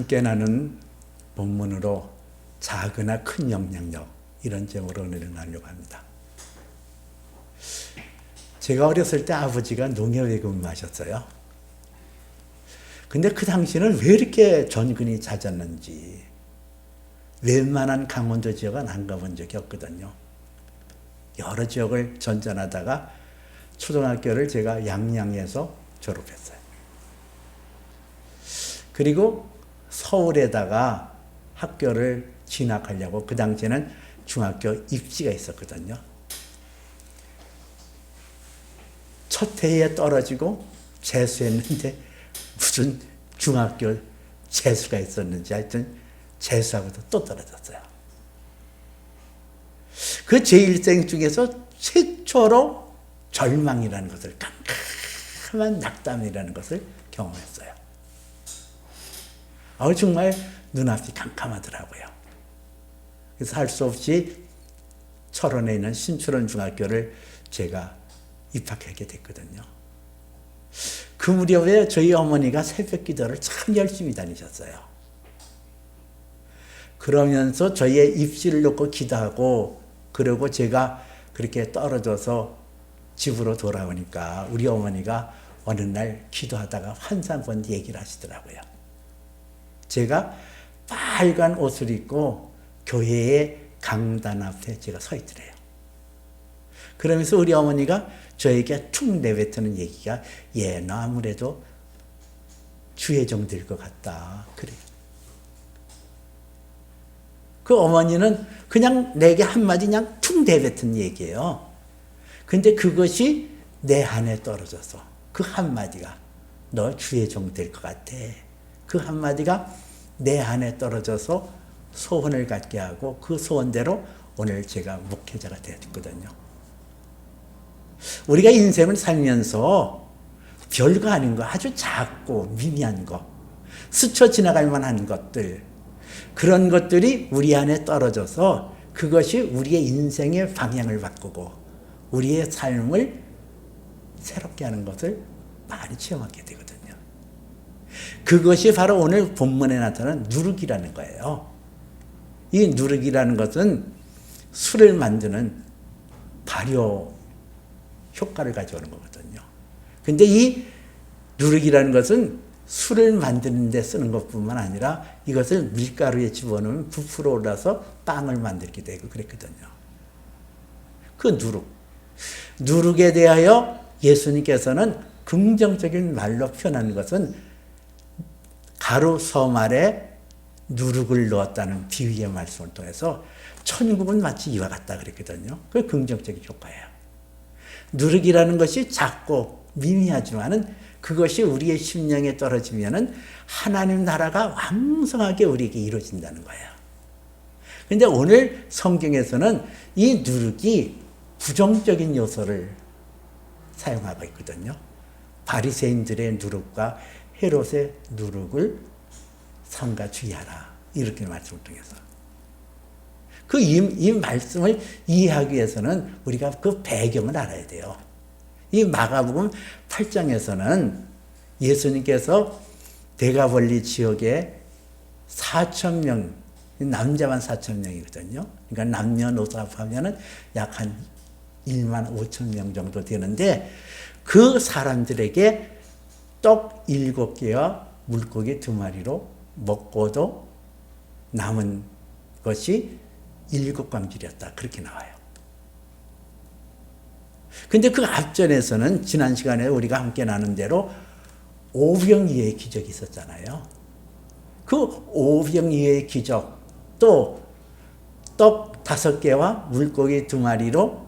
함께 나눈 본문으로 작으나 큰 영향력, 이런 제목으로 은혜를 나누려고 합니다. 제가 어렸을 때 아버지가 농협에 근무하셨어요. 근데 그 당시에는 왜 이렇게 전근이 잦았는지 웬만한 강원도 지역은 안 가본 적이 없거든요. 여러 지역을 전전하다가 초등학교를 제가 양양에서 졸업했어요. 그리고 서울에다가 학교를 진학하려고, 그 당시에는 중학교 입시가 있었거든요. 첫 해에 떨어지고 재수했는데 무슨 중학교 재수가 있었는지 하여튼 재수하고도 또 떨어졌어요. 그 제 일생 중에서 최초로 절망이라는 것을, 깜깜한 낙담이라는 것을 경험했어요. 정말 눈앞이 깜깜하더라고요. 그래서 할 수 없이 철원에 있는 신철원 중학교를 제가 입학하게 됐거든요. 그 무렵에 저희 어머니가 새벽 기도를 참 열심히 다니셨어요. 그러면서 저희의 입시를 놓고 기도하고, 그리고 제가 그렇게 떨어져서 집으로 돌아오니까 우리 어머니가 어느 날 기도하다가 환상 본 얘기를 하시더라고요. 제가 빨간 옷을 입고 교회의 강단 앞에 제가 서 있더래요. 그러면서 우리 어머니가 저에게 툭 내뱉는 얘기가, 너 아무래도 주혜종 될 것 같다, 그래요. 그 어머니는 그냥 내게 한마디 그냥 툭 내뱉은 얘기예요. 근데 그것이 내 안에 떨어져서, 그 한마디가 너 주혜종 될 것 같아, 그 한마디가 내 안에 떨어져서 소원을 갖게 하고, 그 소원대로 오늘 제가 목회자가 되었거든요. 우리가 인생을 살면서 별거 아닌 거, 아주 작고 미미한 거, 스쳐 지나갈 만한 것들, 그런 것들이 우리 안에 떨어져서 그것이 우리의 인생의 방향을 바꾸고 우리의 삶을 새롭게 하는 것을 많이 체험하게 되거든요. 그것이 바로 오늘 본문에 나타난 누룩이라는 거예요. 이 누룩이라는 것은 술을 만드는 발효 효과를 가져오는 거거든요. 근데 이 누룩이라는 것은 술을 만드는 데 쓰는 것뿐만 아니라 이것을 밀가루에 집어넣으면 부풀어 올라서 빵을 만들게 되고 그랬거든요. 그 누룩에 대하여 예수님께서는 긍정적인 말로 표현하는 것은 가루 섬 아래 누룩을 넣었다는 비유의 말씀을 통해서 천국은 마치 이와 같다 그랬거든요. 그게 긍정적인 효과예요. 누룩이라는 것이 작고 미미하지만은 그것이 우리의 심령에 떨어지면은 하나님 나라가 왕성하게 우리에게 이루어진다는 거예요. 그런데 오늘 성경에서는 이 누룩이 부정적인 요소를 사용하고 있거든요. 바리새인들의 누룩과 헤롯의 누룩을 삼가 주의하라, 이렇게 말씀을 통해서. 이 말씀을 이해하기 위해서는 우리가 그 배경을 알아야 돼요. 이 마가복음 8장에서는 예수님께서 데가볼리 지역에 4,000명, 남자만 4,000명이거든요. 그러니까 남녀노소 합하면은 약 한 1만 5천 명 정도 되는데, 그 사람들에게 떡 7개와 물고기 2마리로 먹고도 남은 것이 7광줄이었다, 그렇게 나와요. 근데 그 앞전에서는 지난 시간에 우리가 함께 나눈 대로 오병이어의 기적이 있었잖아요. 그 오병이어의 기적, 또 떡 5개와 물고기 2마리로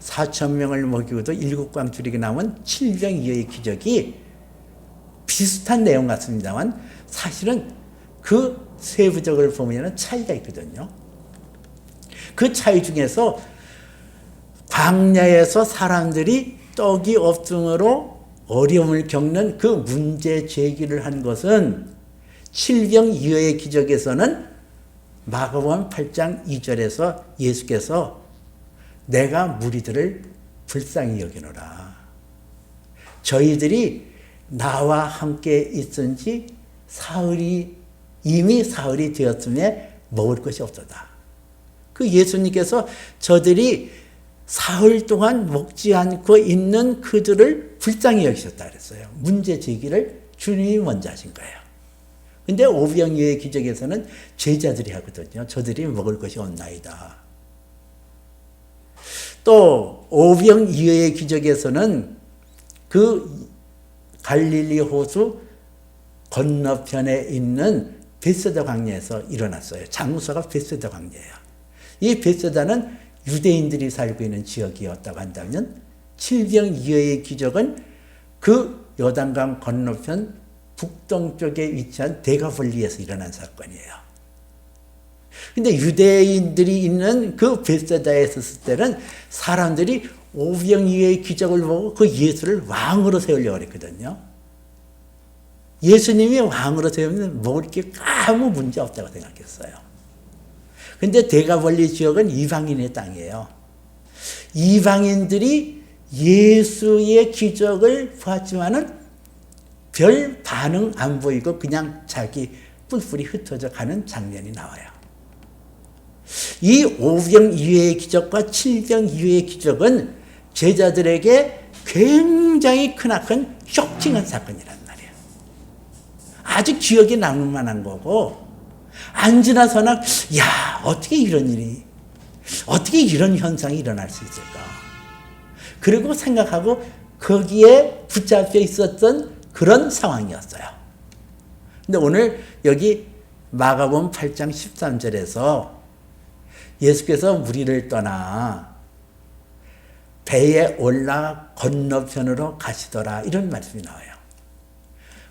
4,000명을 먹이고도 7광줄이 남은 칠병이어의 기적이 비슷한 내용 같습니다만 사실은 그 세부적을 보면 차이가 있거든요. 그 차이 중에서 광야에서 사람들이 떡이 없음으로 어려움을 겪는 그 문제 제기를 한 것은 칠병이어의 기적에서는 마가복음 8장 2절에서 예수께서 내가 무리들을 불쌍히 여기노라, 저희들이 나와 함께 있은 지 사흘이 이미 사흘이 되었음에 먹을 것이 없었다. 그 예수님께서 저들이 사흘 동안 먹지 않고 있는 그들을 불쌍히 여기셨다 그랬어요. 문제 제기를 주님이 먼저 하신 거예요. 근데 오병이어의 기적에서는 제자들이 하거든요. 저들이 먹을 것이 없나이다. 또 오병이어의 기적에서는 그 갈릴리 호수 건너편에 있는 벳세다 광야에서 일어났어요. 장소가 벳세다 광야예요. 이 벳세다는 유대인들이 살고 있는 지역이었다고 한다면 칠병이어의 기적은 그 요단강 건너편 북동쪽에 위치한 데가볼리에서 일어난 사건이에요. 근데 유대인들이 있는 그 벳세다에 있었을 때는 사람들이 오병이어의 기적을 보고 그 예수를 왕으로 세우려고 했거든요. 예수님이 왕으로 세우면 먹을 게 아무 문제 없다고 생각했어요. 근데 데가볼리 지역은 이방인의 땅이에요. 이방인들이 예수의 기적을 보았지만은 별 반응 안 보이고 그냥 자기 뿔뿔이 흩어져 가는 장면이 나와요. 이 오병이어의 기적과 칠병이어의 기적은 제자들에게 굉장히 크나큰 쇼킹한 사건이란 말이에요. 아주 기억에 남을 만한 거고, 안 지나서나 야, 어떻게 이런 일이, 어떻게 이런 현상이 일어날 수 있을까? 그리고 생각하고 거기에 붙잡혀 있었던 그런 상황이었어요. 근데 오늘 여기 마가복음 8장 13절에서 예수께서 무리를 떠나 배에 올라 건너편으로 가시더라, 이런 말씀이 나와요.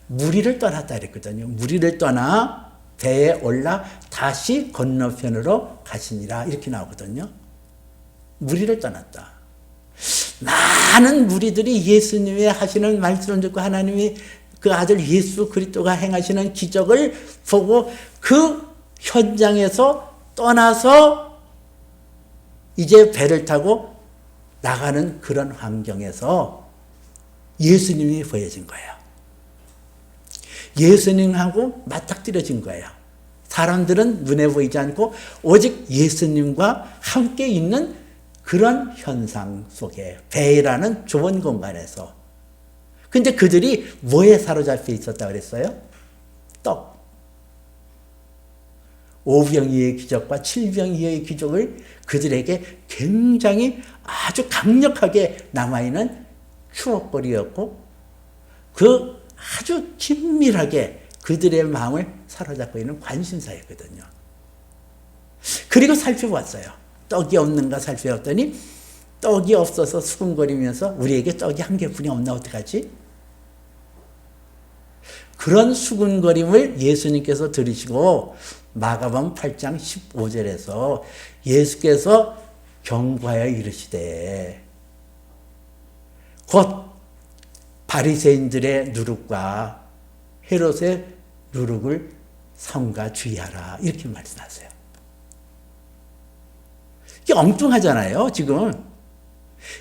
무리를 떠났다 그랬거든요. 무리를 떠나 배에 올라 다시 건너편으로 가시니라, 이렇게 나오거든요. 무리를 떠났다. 많은 무리들이 예수님이 하시는 말씀을 듣고 하나님이 그 아들 예수 그리스도가 행하시는 기적을 보고 그 현장에서 떠나서 이제 배를 타고 나가는 그런 환경에서 예수님이 보여진 거예요. 예수님하고 맞닥뜨려진 거예요. 사람들은 눈에 보이지 않고 오직 예수님과 함께 있는 그런 현상 속에 배라는 좁은 공간에서. 근데 그들이 뭐에 사로잡혀 있었다고 그랬어요? 떡. 오병이어의 기적과 칠병이어의 기적을 그들에게 굉장히 아주 강력하게 남아있는 추억거리였고, 그 아주 긴밀하게 그들의 마음을 사로잡고 있는 관심사였거든요. 그리고 살펴봤어요. 떡이 없는가 살펴봤더니 떡이 없어서 수군거리면서 우리에게 떡이 한 개뿐이 없나 어떡하지? 그런 수군거림을 예수님께서 들으시고 마가복음 8장 15절에서 예수께서 경고하여 이르시되 곧 바리새인들의 누룩과 헤롯의 누룩을 삼가 주의하라, 이렇게 말씀하세요. 이게 엉뚱하잖아요. 지금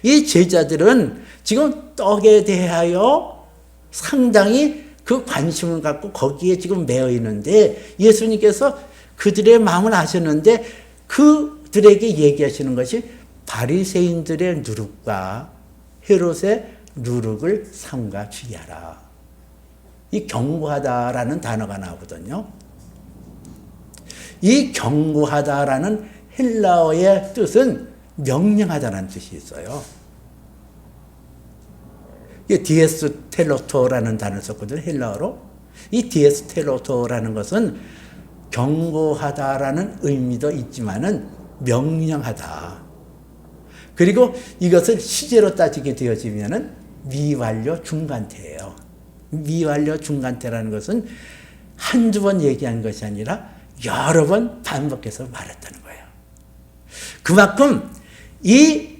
이 제자들은 지금 떡에 대하여 상당히 그 관심을 갖고 거기에 지금 매여 있는데 예수님께서 그들의 마음을 아셨는데 그들에게 얘기하시는 것이 바리새인들의 누룩과 헤롯의 누룩을 삼가 주의하라. 이 경고하다라는 단어가 나오거든요. 이 경고하다라는 헬라어의 뜻은 명령하다는 뜻이 있어요. 디에스 텔로토라는 단어를 썼거든요, 헬라어로. 이 디에스 텔로토라는 것은 경고하다라는 의미도 있지만은 명령하다. 그리고 이것을 시제로 따지게 되어지면은 미완료 중간태예요. 미완료 중간태라는 것은 한두 번 얘기한 것이 아니라 여러 번 반복해서 말했다는 거예요. 그만큼 이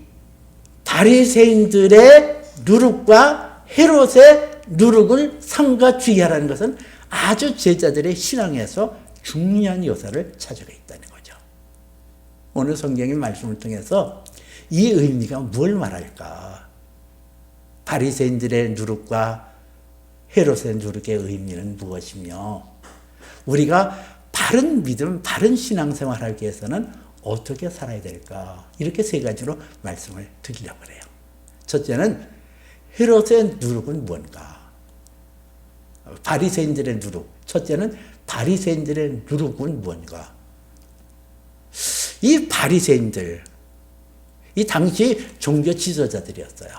바리새인들의 누룩과 헤롯의 누룩을 삼가 주의하라는 것은 아주 제자들의 신앙에서 중요한 요소를 차지하고 있다는 거죠. 오늘 성경의 말씀을 통해서 이 의미가 뭘 말할까? 바리새인들의 누룩과 헤롯의 누룩의 의미는 무엇이며 우리가 바른 믿음, 바른 신앙생활 하기 위해서는 어떻게 살아야 될까? 이렇게 세 가지로 말씀을 드리려고 해요. 첫째는 헤롯의 누룩은 뭔가? 바리새인들의 누룩. 첫째는 바리새인들의 누룩은 뭔가? 이 바리새인들, 이 당시 종교 지도자들이었어요.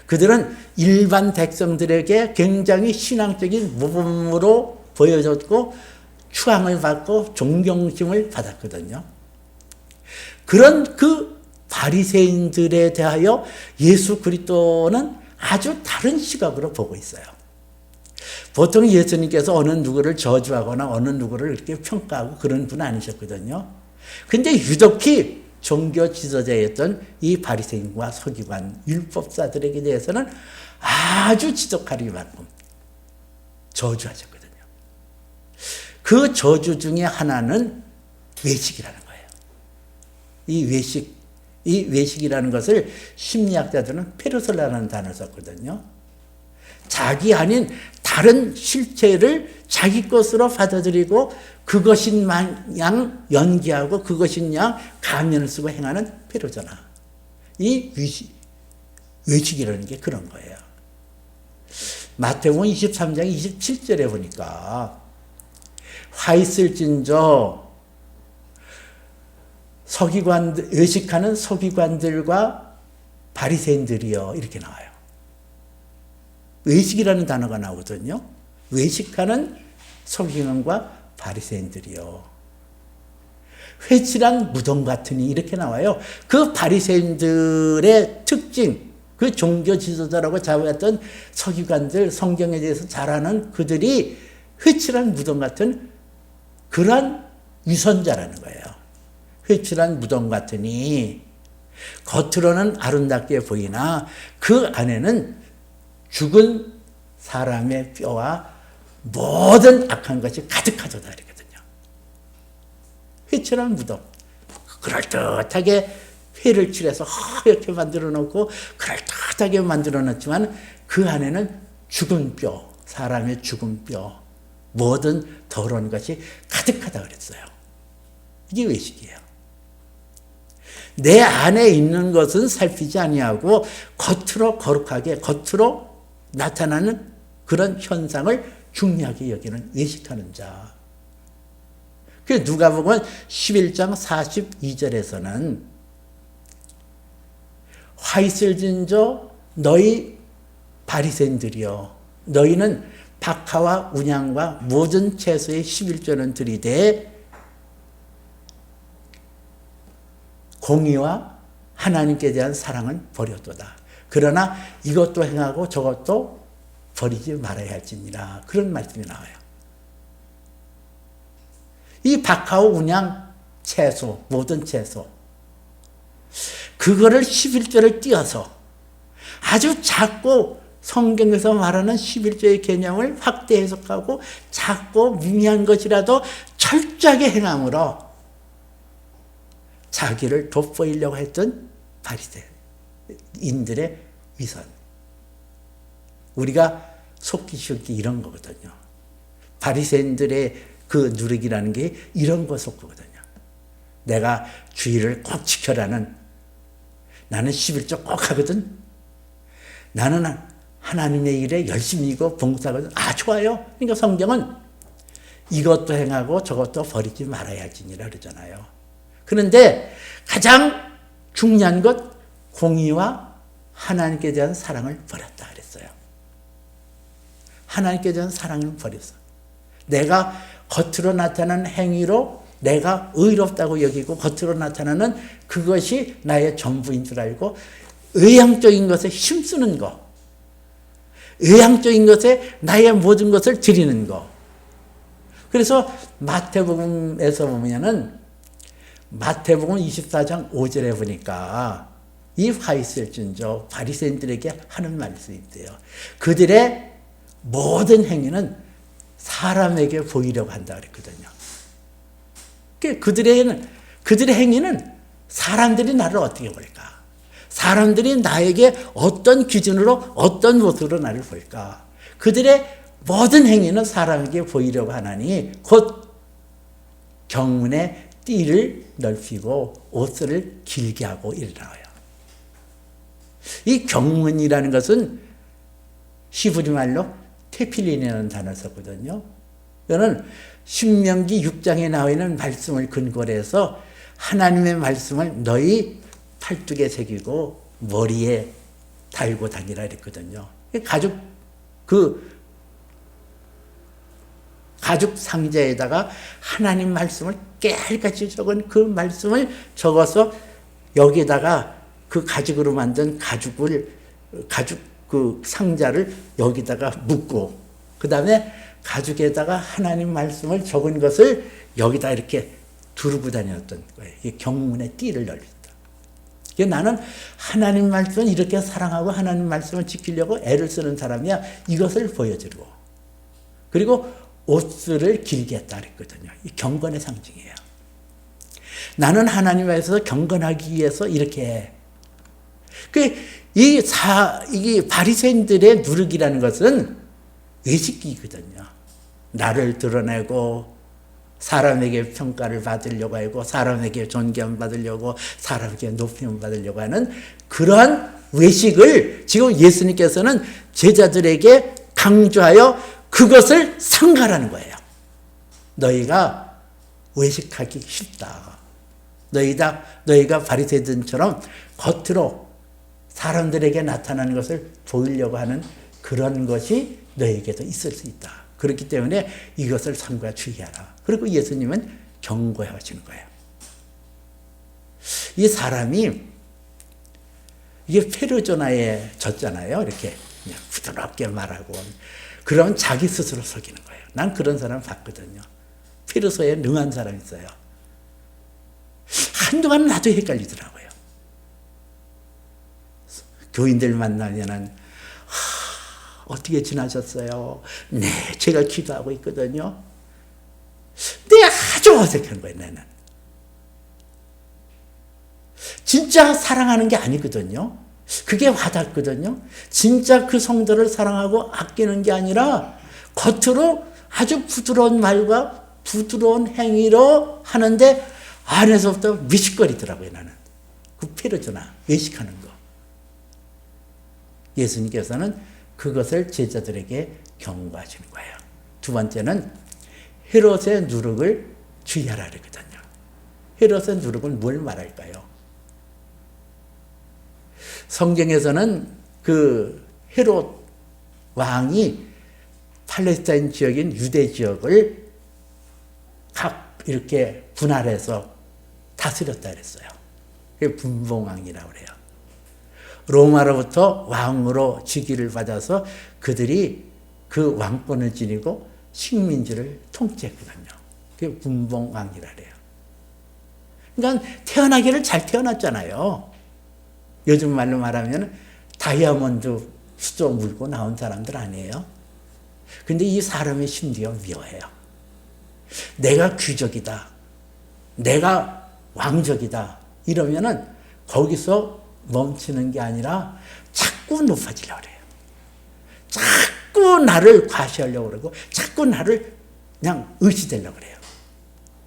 그들은 일반 백성들에게 굉장히 신앙적인 모범으로 보여졌고 추앙을 받고 존경심을 받았거든요. 그런 그 바리새인들에 대하여 예수 그리스도는 아주 다른 시각으로 보고 있어요. 보통 예수님께서 어느 누구를 저주하거나 어느 누구를 이렇게 평가하고 그런 분 아니셨거든요. 근데 유독히 종교 지도자였던 이 바리새인과 서기관, 율법사들에게 대해서는 아주 지독하리만큼 저주하셨거든요. 그 저주 중에 하나는 외식이라는 거예요. 이 외식이라는 것을 심리학자들은 페르솔라라는 단어를 썼거든요. 자기 아닌 다른 실체를 자기 것으로 받아들이고 그것인 양 연기하고 그것인 양 가면을 쓰고 행하는 페르소나. 이 외식이라는 게 그런 거예요. 마태복음 23장 27절에 보니까 화 있을진저 외식하는 서기관들과 바리새인들이여 이렇게 나와요. 외식이라는 단어가 나오거든요. 외식하는 서기관과 바리새인들이요. 회칠한 무덤 같으니 이렇게 나와요. 그 바리새인들의 특징, 그 종교 지도자라고 잡았던 서기관들, 성경에 대해서 잘 아는 그들이 회칠한 무덤 같은 그런 위선자라는 거예요. 회칠한 무덤 같으니 겉으로는 아름답게 보이나 그 안에는 죽은 사람의 뼈와 모든 악한 것이 가득하도다 그러거든요. 회칠한 무덤. 그럴듯하게 회를 칠해서 하얗게 만들어 놓고 그럴듯하게 만들어 놨지만 그 안에는 죽은 뼈, 사람의 죽은 뼈, 모든 더러운 것이 가득하다 그랬어요. 이게 외식이에요. 내 안에 있는 것은 살피지 아니하고 겉으로 거룩하게 겉으로 나타나는 그런 현상을 중요하게 여기는 외식하는 자. 그래서 누가복음 11장 42절에서는 화 있을진저 너희 바리새인들이여 너희는 박하와 운양과 모든 채소의 11조는 들이되 공의와 하나님께 대한 사랑은 버렸도다. 그러나 이것도 행하고 저것도 버리지 말아야 할지니라. 그런 말씀이 나와요. 이 박하와 운양 채소, 모든 채소 그거를 11조를 띄어서 아주 작고 성경에서 말하는 11조의 개념을 확대 해석하고 작고 미미한 것이라도 철저하게 행함으로 자기를 돋보이려고 했던 바리새인들의 위선. 우리가 속기 쉬운 게 이런 거거든요. 바리새인들의 그 누룩이라는 게 이런 거 속거든요. 내가 주의를 꼭 지켜라는, 나는 11조 꼭 하거든. 나는 하나님의 일에 열심히고 봉사하거든. 아, 좋아요. 그러니까 성경은 이것도 행하고 저것도 버리지 말아야 할지니라 그러잖아요. 그런데 가장 중요한 것, 공의와 하나님께 대한 사랑을 버렸다 그랬어요. 하나님께 대한 사랑을 버렸어. 내가 겉으로 나타나는 행위로 내가 의롭다고 여기고 겉으로 나타나는 그것이 나의 전부인 줄 알고 외향적인 것에 힘쓰는 거, 외향적인 것에 나의 모든 것을 드리는 거. 그래서 마태복음에서 보면은 마태복음 24장 5절에 보니까 이 화 있을진저 바리새인들에게 하는 말씀이 있대요. 그들의 모든 행위는 사람에게 보이려고 한다 그랬거든요. 그들의 행위는 사람들이 나를 어떻게 볼까? 사람들이 나에게 어떤 기준으로 어떤 모습으로 나를 볼까? 그들의 모든 행위는 사람에게 보이려고 하나니 곧 경문의 띠를 넓히고 옷을 길게 하고 이르나요. 이 경문이라는 것은 히브리 말로 테필린이라는 단어를 썼거든요. 이거는 신명기 6장에 나와 있는 말씀을 근거로 해서 하나님의 말씀을 너희 팔뚝에 새기고 머리에 달고 다니라 그랬거든요. 가죽 상자에다가 하나님 말씀을 깨알같이 적은 그 말씀을 적어서 여기다가 그 가죽으로 만든 가죽 그 상자를 여기다가 묶고 그 다음에 가죽에다가 하나님 말씀을 적은 것을 여기다 이렇게 두르고 다녔던 거예요. 이 경문의 띠를 넓혔다. 나는 하나님 말씀을 이렇게 사랑하고 하나님 말씀을 지키려고 애를 쓰는 사람이야. 이것을 보여주고 그리고 옷을 길게 했다 그랬거든요. 이 경건의 상징이에요. 나는 하나님 앞에서 경건하기 위해서 이렇게 해. 이게 바리새인들의 누룩이라는 것은 외식이거든요. 나를 드러내고 사람에게 평가를 받으려고 하고 사람에게 존경 받으려고 사람에게 높임 받으려고 하는 그러한 외식을 지금 예수님께서는 제자들에게 강조하여 그것을 삼가라는 거예요. 너희가 외식하기 쉽다. 너희가 바리새인들처럼 겉으로 사람들에게 나타나는 것을 보이려고 하는 그런 것이 너희에게도 있을 수 있다. 그렇기 때문에 이것을 삼가 주의하라. 그리고 예수님은 경고하시는 거예요. 이 사람이 이게 페르조나에 졌잖아요. 이렇게 그냥 부드럽게 말하고 그러면 자기 스스로 속이는 거예요. 난 그런 사람 봤거든요. 페르소에 능한 사람 있어요. 한동안 나도 헷갈리더라고요. 교인들 만나면은 어떻게 지나셨어요? 네, 제가 기도하고 있거든요. 네, 아주 어색한 거예요, 나는. 진짜 사랑하는 게 아니거든요. 그게 와닿거든요. 진짜 그 성도를 사랑하고 아끼는 게 아니라 겉으로 아주 부드러운 말과 부드러운 행위로 하는데 안에서부터 미식거리더라고요, 나는. 그 페르조나, 외식하는 거. 예수님께서는 그것을 제자들에게 경고하시는 거예요. 두 번째는 헤롯의 누룩을 주의하라 그러거든요. 헤롯의 누룩은 뭘 말할까요? 성경에서는 그 헤롯 왕이 팔레스타인 지역인 유대 지역을 각 이렇게 분할해서 다스렸다 그랬어요. 그게 분봉왕이라고 그래요. 로마로부터 왕으로 직위를 받아서 그들이 그 왕권을 지니고 식민지를 통치했거든요. 그게 분봉왕이라 그래요. 그러니까 태어나기를 잘 태어났잖아요. 요즘 말로 말하면 다이아몬드 수조 물고 나온 사람들 아니에요. 근데 이 사람의 심리가 묘해요. 내가 귀족이다. 내가 왕족이다. 이러면은 거기서 멈추는 게 아니라 자꾸 높아지려고 그래요. 자꾸 나를 과시하려고 그러고 자꾸 나를 그냥 의시되려고 그래요.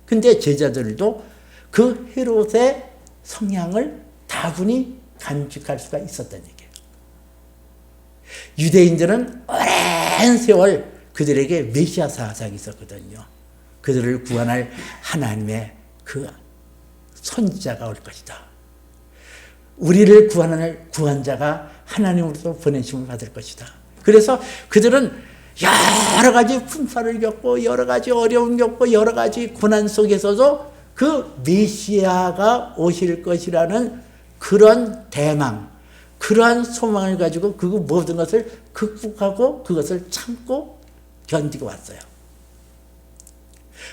근데 제자들도 그 헤롯의 성향을 다분히 간직할 수가 있었다는 얘기예요. 유대인들은 오랜 세월 그들에게 메시아 사상이 있었거든요. 그들을 구원할 하나님의 그 선지자가 올 것이다. 우리를 구원할 구원자가 하나님으로부터 보내심을 받을 것이다. 그래서 그들은 여러 가지 풍파를 겪고 여러 가지 어려움 겪고 여러 가지 고난 속에서도 그 메시아가 오실 것이라는 그런 대망, 그러한 소망을 가지고 그 모든 것을 극복하고 그것을 참고 견디고 왔어요.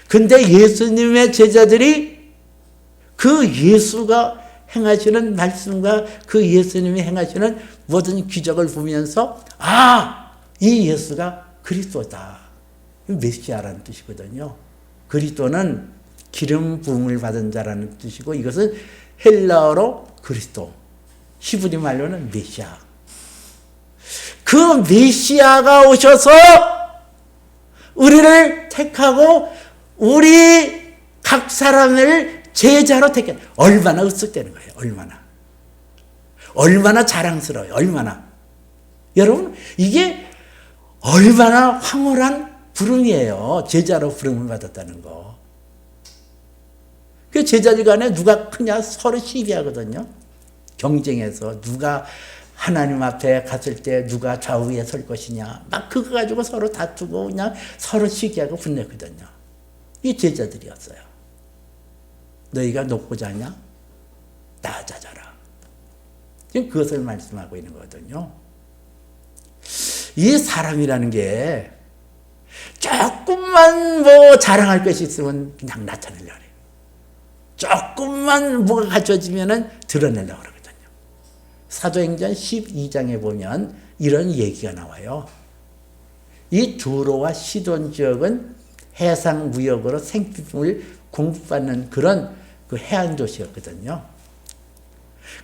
근데 예수님의 제자들이 그 예수가 행하시는 말씀과 그 예수님이 행하시는 모든 기적을 보면서 이 예수가 그리스도다. 메시아라는 뜻이거든요. 그리스도는 기름 부음을 받은 자라는 뜻이고 이것은 헬라어로 그리스도, 히브리 말로는 메시아. 그 메시아가 오셔서 우리를 택하고 우리 각 사람을 제자로 택해. 얼마나 으쓱대는 거예요. 얼마나 자랑스러워요. 얼마나. 여러분, 이게 얼마나 황홀한 부름이에요. 제자로 부름을 받았다는 거. 그 제자들 간에 누가 크냐 서로 시비하거든요. 경쟁해서 누가 하나님 앞에 갔을 때 누가 좌우에 설 것이냐. 막 그거 가지고 서로 다투고 그냥 서로 시기하고 분냈거든요. 이 제자들이었어요. 너희가 높고자 하냐? 낮아져라. 지금 그것을 말씀하고 있는 거거든요. 이 사람이라는 게 조금만 뭐 자랑할 것이 있으면 그냥 나타내려고 해요. 조금만 뭐가 갖춰지면은 드러내려고 그러거든요. 사도행전 12장에 보면 이런 얘기가 나와요. 이 두로와 시돈 지역은 해상 무역으로 생필품을 공급받는 그런 그 해안 도시였거든요.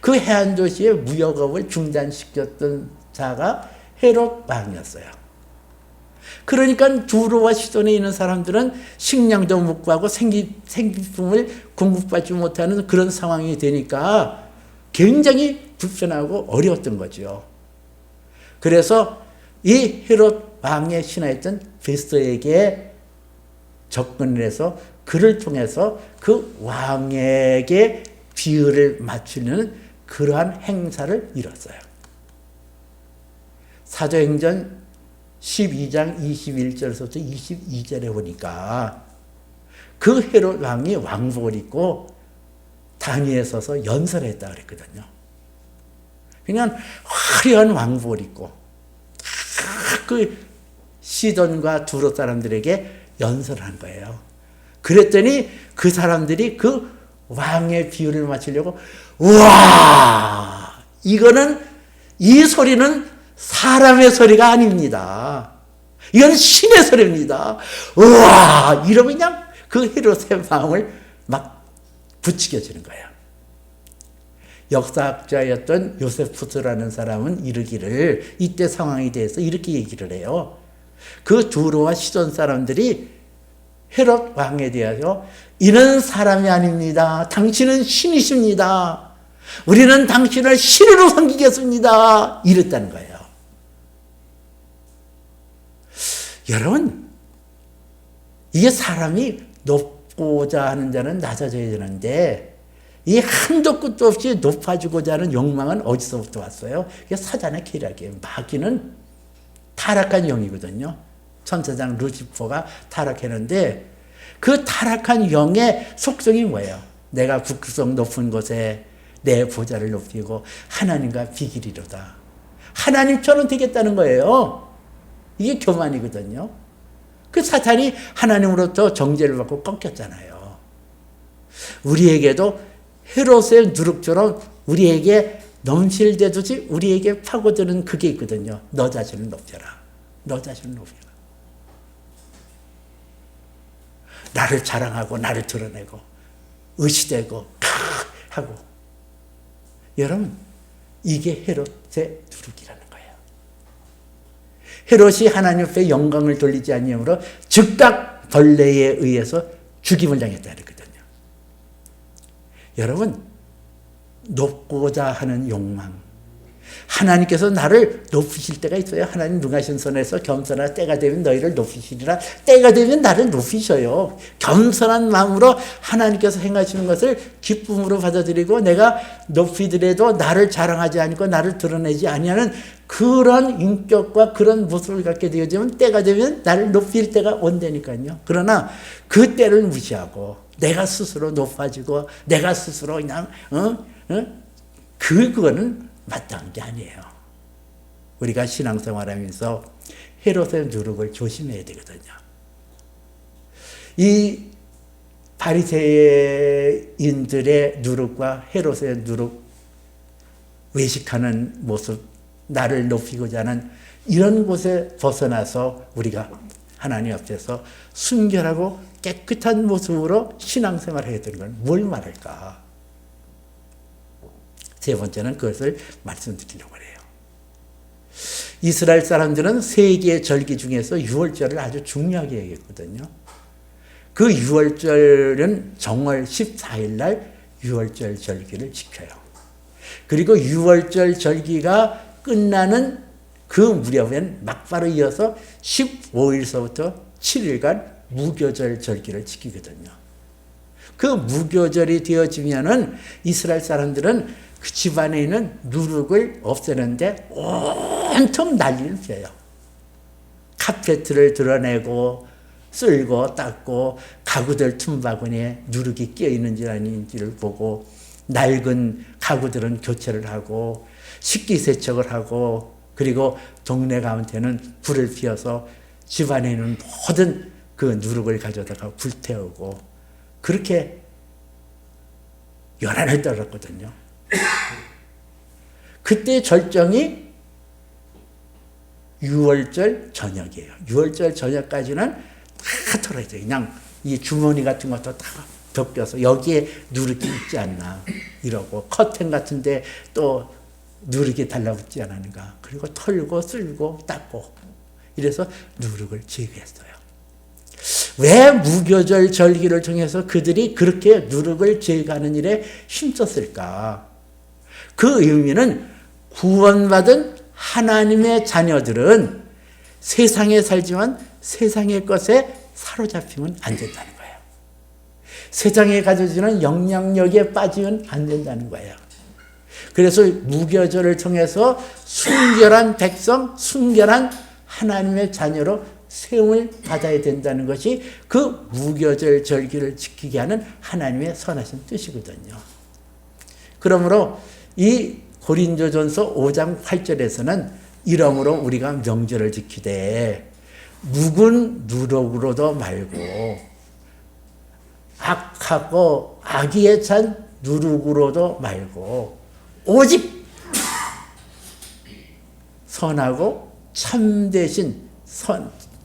그 해안 도시의 무역업을 중단시켰던 자가 헤롯 왕이었어요. 그러니까 두로와 시돈에 있는 사람들은 식량도 못 구하고 생필품을 공급받지 못하는 그런 상황이 되니까 굉장히 불편하고 어려웠던 거죠. 그래서 이 헤롯 왕의 신하였던 베스터에게 접근을 해서 그를 통해서 그 왕에게 비유를 맞추는 그러한 행사를 이뤘어요. 사도행전 12장 21절에서부터 22절에 보니까 그 헤롯 왕이 왕복을 입고 단위에 서서 연설을 했다 그랬거든요. 그냥 화려한 왕복을 입고 그 시돈과 두로 사람들에게 연설을 한 거예요. 그랬더니 그 사람들이 그 왕의 비유를 맞추려고 우와, 이거는 이 소리는 사람의 소리가 아닙니다. 이건 신의 소리입니다. 우와, 이러면 그냥 그 헤롯의 마음을 막 부추겨지는 거예요. 역사학자였던 요세푸스라는 사람은 이르기를 이때 상황에 대해서 이렇게 얘기를 해요. 그 두로와 시돈 사람들이 헤롯 왕에 대하여 이는 사람이 아닙니다. 당신은 신이십니다. 우리는 당신을 신으로 섬기겠습니다. 이랬다는 거예요. 여러분, 이게 사람이 높고자 하는 자는 낮아져야 되는데 이 한도 끝도 없이 높아지고자 하는 욕망은 어디서부터 왔어요? 이게 사단의 계략이에요. 마귀는 타락한 영이거든요. 천사장 루시퍼가 타락했는데 그 타락한 영의 속성이 뭐예요? 내가 북극성 높은 곳에 내 보좌를 높이고 하나님과 비기리로다. 하나님처럼 되겠다는 거예요. 이게 교만이거든요. 그 사탄이 하나님으로부터 정죄를 받고 꺾였잖아요. 우리에게도 헤롯의 누룩처럼 우리에게 넘실대듯이 우리에게 파고드는 그게 있거든요. 너 자신을 높여라. 너 자신을 높여라. 나를 자랑하고 나를 드러내고 의시되고 하고. 여러분, 이게 헤롯의 누룩이라는 거예요. 헤롯이 하나님 앞에 영광을 돌리지 아니하므로 즉각 벌레에 의해서 죽임을 당했다 그랬거든요. 여러분, 높고자 하는 욕망, 하나님께서 나를 높이실 때가 있어요. 하나님 누가 신선해서 겸손한 때가 되면 너희를 높이시리라. 때가 되면 나를 높이셔요. 겸손한 마음으로 하나님께서 행하시는 것을 기쁨으로 받아들이고 내가 높이더라도 나를 자랑하지 않고 나를 드러내지 아니하는 그런 인격과 그런 모습을 갖게 되어지면 때가 되면 나를 높일 때가 온다니까요. 그러나 그 때를 무시하고 내가 스스로 높아지고 내가 스스로 그냥 그거는 마땅한 게 아니에요. 우리가 신앙생활하면서 헤롯의 누룩을 조심해야 되거든요. 이 바리새인들의 누룩과 헤롯의 누룩, 외식하는 모습, 나를 높이고자 하는 이런 곳에 벗어나서 우리가 하나님 앞에서 순결하고 깨끗한 모습으로 신앙생활을 해야 되는 건 뭘 말할까? 세 번째는 그것을 말씀드리려고 해요. 이스라엘 사람들은 세 개의 절기 중에서 유월절을 아주 중요하게 여겼거든요. 그 유월절은 정월 14일 날 유월절 절기를 지켜요. 그리고 유월절 절기가 끝나는 그 무렵엔 막바로 이어서 15일서부터 7일간 무교절 절기를 지키거든요. 그 무교절이 되어지면은 이스라엘 사람들은 그 집안에 있는 누룩을 없애는데 온통 난리를 펴요. 카페트를 드러내고 쓸고 닦고 가구들 틈바구니에 누룩이 끼어 있는지 아닌지를 보고 낡은 가구들은 교체를 하고 식기세척을 하고 그리고 동네 가운데는 불을 피워서 집안에 있는 모든 그 누룩을 가져다가 불태우고 그렇게 연한을 떨었거든요. 그때 절정이 6월절 저녁이에요. 6월절 저녁까지는 다 털어져요. 그냥 이 주머니 같은 것도 다 벗겨서 여기에 누룩이 있지 않나 이러고 커튼 같은데 또 누룩이 달라붙지 않았는가. 그리고 털고 쓸고 닦고 이래서 누룩을 제거했어요. 왜 무교절 절기를 통해서 그들이 그렇게 누룩을 제거하는 일에 힘썼을까? 그 의미는 구원받은 하나님의 자녀들은 세상에 살지만 세상의 것에 사로잡히면 안 된다는 거예요. 세상에 가져지는 영향력에 빠지면 안 된다는 거예요. 그래서 무교절을 통해서 순결한 백성, 순결한 하나님의 자녀로 세움을 받아야 된다는 것이 그 무교절 절기를 지키게 하는 하나님의 선하신 뜻이거든요. 그러므로 이 고린도전서 5장 8절에서는 이러므로 우리가 명절을 지키되 묵은 누룩으로도 말고 악하고 악의에 찬 누룩으로도 말고 오직 선하고 참되신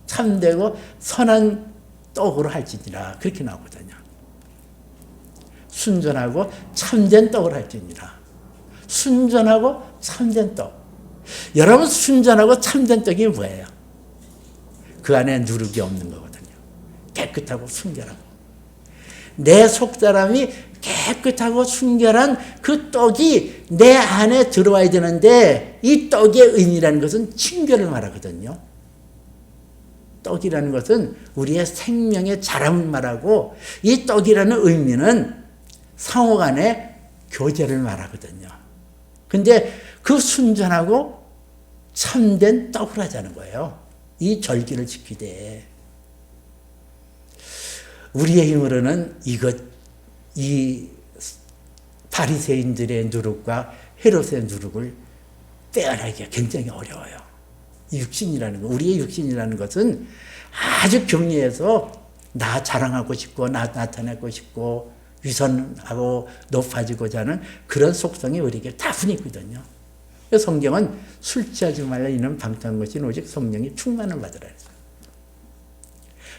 참되고 선한 떡으로 할지니라 그렇게 나오거든요. 순전하고 참된 떡을 할지니라. 순전하고 참된 떡. 여러분 순전하고 참된 떡이 뭐예요? 그 안에 누룩이 없는 거거든요. 깨끗하고 순결하고. 내 속사람이 깨끗하고 순결한 그 떡이 내 안에 들어와야 되는데 이 떡의 의미라는 것은 친교를 말하거든요. 떡이라는 것은 우리의 생명의 자람을 말하고 이 떡이라는 의미는 상호간의 교제를 말하거든요. 근데 그 순전하고 참된 떡을 하자는 거예요. 이 절기를 지키되 우리의 힘으로는 이 바리새인들의 누룩과 헤롯의 누룩을 떼어내기가 굉장히 어려워요. 육신이라는 것, 우리의 육신이라는 것은 아주 경리해서 나 자랑하고 싶고 나 나타내고 싶고 위선하고 높아지고자 하는 그런 속성이 우리에게 다분히 있거든요. 성경은 술 취하지 말라 이는 방탕한 것이 오직 성령이 충만을 받으라 했어요.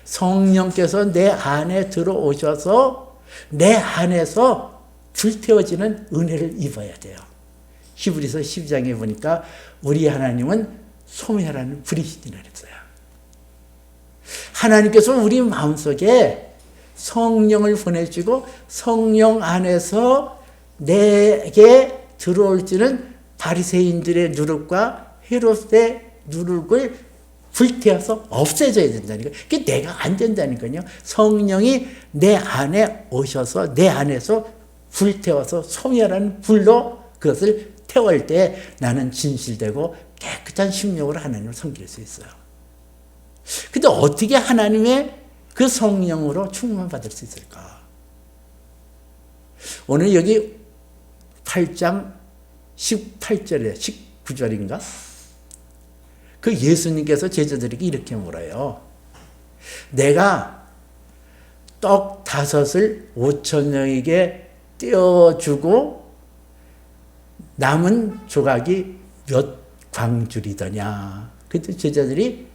성령께서 내 안에 들어오셔서 내 안에서 불태워지는 은혜를 입어야 돼요. 히브리서 12장에 보니까 우리 하나님은 소멸하는 불이시니라 그랬어요. 하나님께서 우리 마음속에 성령을 보내주고 성령 안에서 내게 들어올지는 바리새인들의 누룩과 헤롯의 누룩을 불태워서 없애줘야 된다는 거예요. 그게 내가 안 된다는 거예요. 성령이 내 안에 오셔서 내 안에서 불태워서 소멸하는 불로 그것을 태울 때 나는 진실되고 깨끗한 심령으로 하나님을 섬길 수 있어요. 근데 어떻게 하나님의 그 성령으로 충만받을 수 있을까? 오늘 여기 8장 18절에 19절인가? 그 예수님께서 제자들에게 이렇게 물어요. 내가 떡 5을 5,000명에게 떼어주고 남은 조각이 몇 광줄이더냐. 그때 제자들이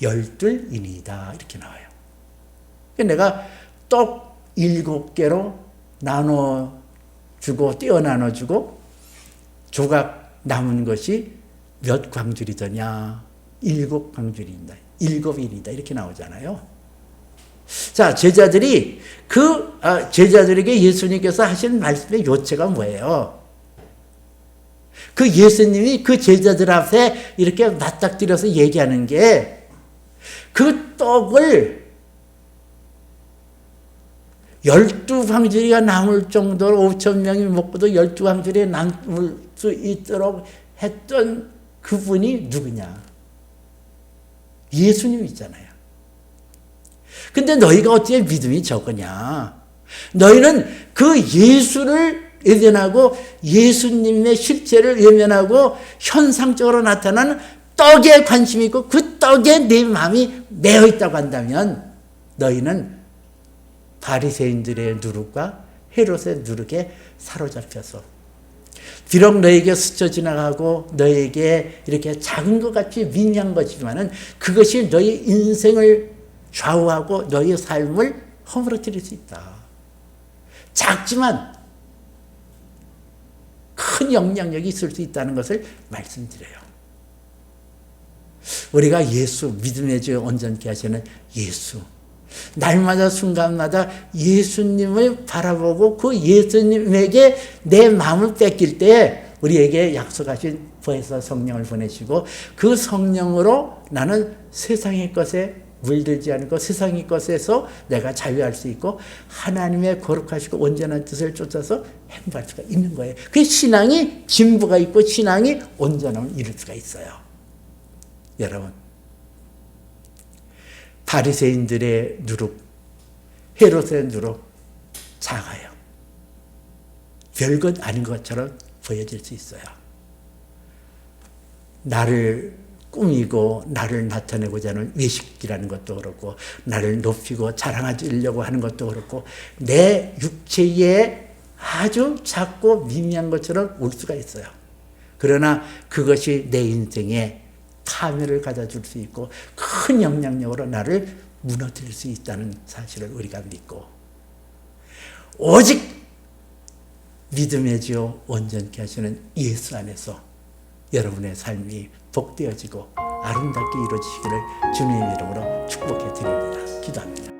12이니이다. 이렇게 나와요. 내가 떡 7개로 나눠주고 떼어 나눠주고 조각 남은 것이 몇 광주리더냐? 7광주리이다. 7일이다. 이렇게 나오잖아요. 자, 제자들이 제자들에게 예수님께서 하신 말씀의 요체가 뭐예요? 그 예수님이 그 제자들 앞에 이렇게 맞닥뜨려서 얘기하는 게 그 떡을 12광주리가 남을 정도로 5,000명이 먹고도 12광주리에 남을 수 있도록 했던 그분이 누구냐? 예수님이잖아요. 근데 너희가 어떻게 믿음이 적으냐? 너희는 그 예수를 외면하고 예수님의 실체를 외면하고 현상적으로 나타나는 떡에 관심이 있고 그 떡에 내 마음이 매여 있다고 한다면 너희는 바리새인들의 누룩과 헤롯의 누룩에 사로잡혀서 비록 너에게 스쳐 지나가고 너에게 이렇게 작은 것 같이 미미한 것이지만은 그것이 너희 인생을 좌우하고 너희 삶을 허물어뜨릴 수 있다. 작지만 큰 영향력이 있을 수 있다는 것을 말씀드려요. 우리가 예수, 믿음의 주 온전케 하시는 예수, 날마다 순간마다 예수님을 바라보고 그 예수님에게 내 마음을 뺏길 때 우리에게 약속하신 부에서 성령을 보내시고 그 성령으로 나는 세상의 것에 물들지 않고 세상의 것에서 내가 자유할 수 있고 하나님의 거룩하시고 온전한 뜻을 쫓아서 행복할 수가 있는 거예요. 그 신앙이 진보가 있고 신앙이 온전함을 이룰 수가 있어요. 여러분, 바리새인들의 누룩, 헤롯의 누룩 작아요. 별것 아닌 것처럼 보여질 수 있어요. 나를 꾸미고 나를 나타내고자 하는 외식이라는 것도 그렇고 나를 높이고 자랑하려고 하는 것도 그렇고 내 육체에 아주 작고 미미한 것처럼 올 수가 있어요. 그러나 그것이 내 인생에 파멸을 가져줄 수 있고 큰 영향력으로 나를 무너뜨릴 수 있다는 사실을 우리가 믿고 오직 믿음의 주 온전케 하시는 예수 안에서 여러분의 삶이 복되어지고 아름답게 이루어지시기를 주님의 이름으로 축복해 드립니다. 기도합니다.